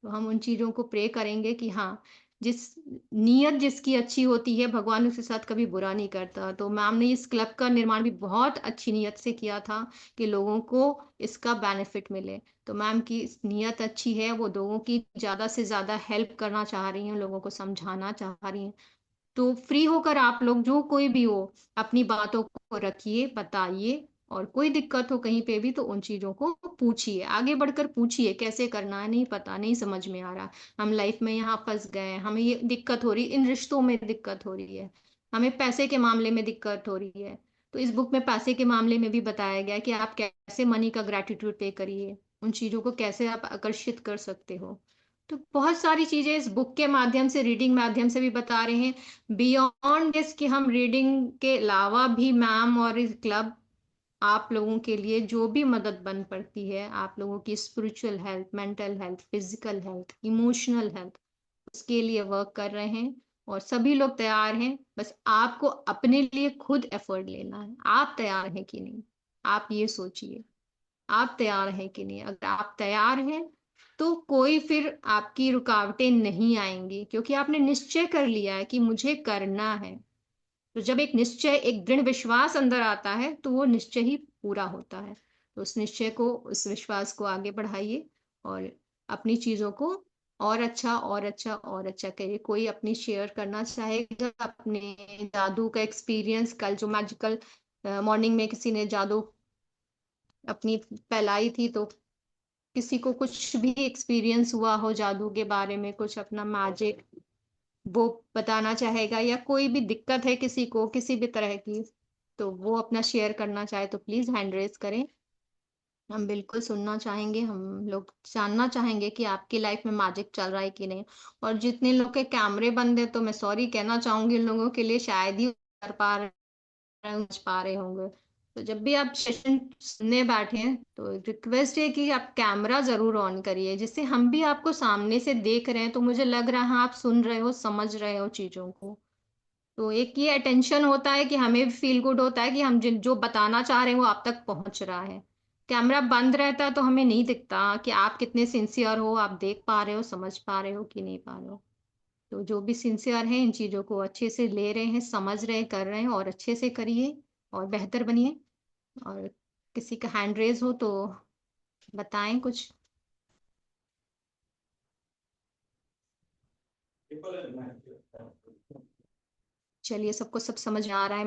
तो हम उन चीजों को प्रे करेंगे कि हाँ, जिस नीयत जिसकी अच्छी होती है भगवान उसके साथ कभी बुरा नहीं करता। तो मैम ने इस क्लब का निर्माण भी बहुत अच्छी नीयत से किया था कि लोगों को इसका बेनिफिट मिले। तो मैम की इस नीयत अच्छी है, वो लोगों की ज्यादा से ज्यादा हेल्प करना चाह रही हैं, लोगों को समझाना चाह रही हैं। तो फ्री होकर आप लोग जो कोई भी हो अपनी बातों को रखिए, बताइए, और कोई दिक्कत हो कहीं पे भी तो उन चीजों को पूछिए, आगे बढ़कर पूछिए कैसे करना है, नहीं पता, नहीं समझ में आ रहा, हम लाइफ में यहाँ फंस गए हैं, हमें ये दिक्कत हो रही, इन रिश्तों में दिक्कत हो रही है, हमें पैसे के मामले में दिक्कत हो रही है। तो इस बुक में पैसे के मामले में भी बताया गया है कि आप कैसे मनी का ग्रेटिट्यूड पे करिए, उन चीजों को कैसे आप आकर्षित कर सकते हो। तो बहुत सारी चीजें इस बुक के माध्यम से, रीडिंग माध्यम से भी बता रहे हैं। बियॉन्ड दिस कि हम रीडिंग के अलावा भी मैम और इस क्लब आप लोगों के लिए जो भी मदद बन पड़ती है, आप लोगों की spiritual health, mental health, physical health, emotional health, उसके लिए वर्क कर रहे हैं। और सभी लोग तैयार हैं, बस आपको अपने लिए खुद एफर्ट लेना है। आप तैयार हैं कि नहीं, आप ये सोचिए, आप तैयार हैं कि नहीं। अगर आप तैयार हैं तो कोई फिर आपकी रुकावटें नहीं आएंगी, क्योंकि आपने निश्चय कर लिया है कि मुझे करना है। तो जब एक निश्चय, एक दृढ़ विश्वास अंदर आता है तो वो निश्चय ही पूरा होता है। तो उस निश्चय को, उस विश्वास को आगे बढ़ाइए और अपनी चीजों को और अच्छा और अच्छा और अच्छा करिए। कोई अपनी शेयर करना चाहेगा अपने जादू का एक्सपीरियंस? कल जो मैजिकल मॉर्निंग में किसी ने जादू अपनी फैलाई थी, तो किसी को कुछ भी एक्सपीरियंस हुआ हो जादू के बारे में, कुछ अपना मैजिक वो बताना चाहेगा, या कोई भी दिक्कत है किसी को किसी भी तरह की, तो वो अपना शेयर करना चाहे तो प्लीज हैंड रेज करें। हम बिल्कुल सुनना चाहेंगे, हम लोग जानना चाहेंगे कि आपकी लाइफ में मैजिक चल रहा है कि नहीं। और जितने लोग के कैमरे बंद है तो मैं सॉरी कहना चाहूंगी उन लोगों के लिए, शायद ही कर पा रहे होंगे। तो जब भी आप सेशन सुनने बैठे तो रिक्वेस्ट है कि आप कैमरा जरूर ऑन करिए, जिससे हम भी आपको सामने से देख रहे हैं तो मुझे लग रहा है आप सुन रहे हो, समझ रहे हो चीजों को। तो एक ये अटेंशन होता है कि हमें भी फील गुड होता है कि हम जिन जो बताना चाह रहे हैं वो आप तक पहुंच रहा है। कैमरा बंद रहता है तो हमें नहीं दिखता कि आप कितने सिंसियर हो, आप देख पा रहे हो, समझ पा रहे हो कि नहीं पा रहे हो। तो जो भी सिंसियर है इन चीजों को अच्छे से ले रहे हैं, समझ रहे हैं, कर रहे हैं, और अच्छे से करिए और बेहतर बनिए। और किसी का हैंड रेज हो तो बताएं कुछ। चलिए, सबको सब समझ में आ रहा है।